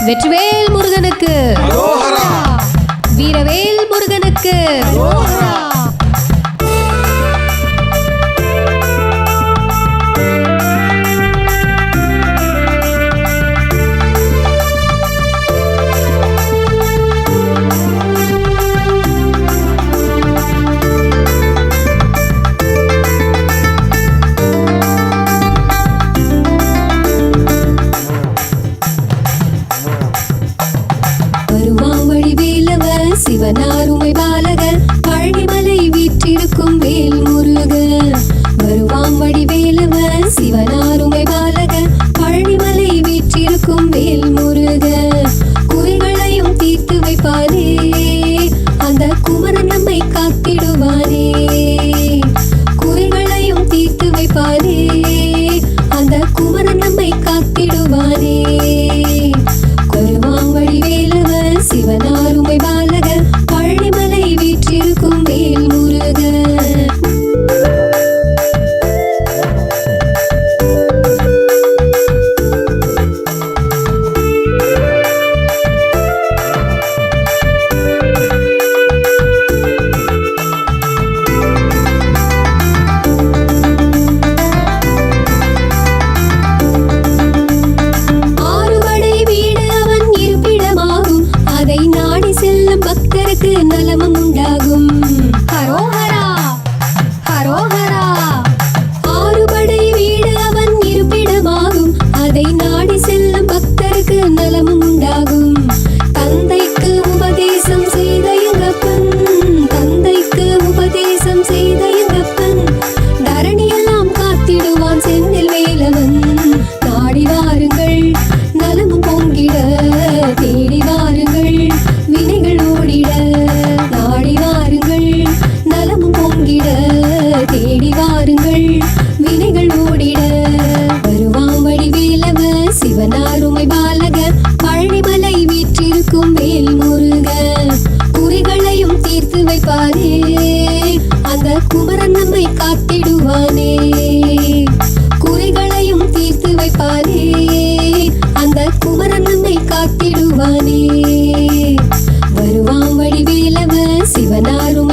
வெற்றிவேல் முருகனுக்கு, வீரவேல் முருகனுக்கு. சிவனாருமை பாலகன் பழனிமலை வீற்றிருக்கும் வேல் முருகன். வருவாம் வடிவேலவன் சிவனாருமை பாலகன் பழனிமலை வீற்றிருக்கும் வேல் முருகன். குறைகளையும் தீர்த்து வைப்பானே, அந்த குமரன் நம்மை காத்திடுவானே. குறைகளையும் தீர்த்து வைப்பானே, அந்த குமரன் நம்மை காத்திடுவானே. வருவாம் வடிவேலவன் சிவனாருமை பாலகன் பழனிமலை வீற்றிருக்கும் வேல் முருகன். பக்தருக்கு நலமும் உண்டாகும். ஹரோஹரா ஹரோஹரா. ஆறுபடை வீடு அவன் இருப்பிடமாகும், அதை நாடி செல்லும் பக்தருக்கு நலமும் உண்டாகும். தந்தைக்கு உபதேசம் செய்த எங்கப்பன், தந்தைக்கு உபதேசம் செய்த எங்கப்பன், தரணியெல்லாம் காத்திடுவான் செந்தில் வேலவன். நாடி வாருங்கள் நலமும் பொங்கிட, தேடி வாருங்கள் வினைகள் ஓடிட. நாடி வாருங்கள் நலமும் பொங்கிட, தேடி வாருங்கள் வினைகள் ஓடிட. வருவாம் வடிவேலவன் சிவனாருமை பாலகன் பழனிமலை வீற்றிருக்கும் வேல் முருகன். குறைகளையும் தீர்த்து வைப்பானே, அந்த குமரன் நம்மை காத்திடுவானே. குறைகளையும் தீர்த்து வைப்பானே, அந்த குமரன் நம்மை காத்திடுவானே. வருவாம் வடிவேலவன் சிவனாரும்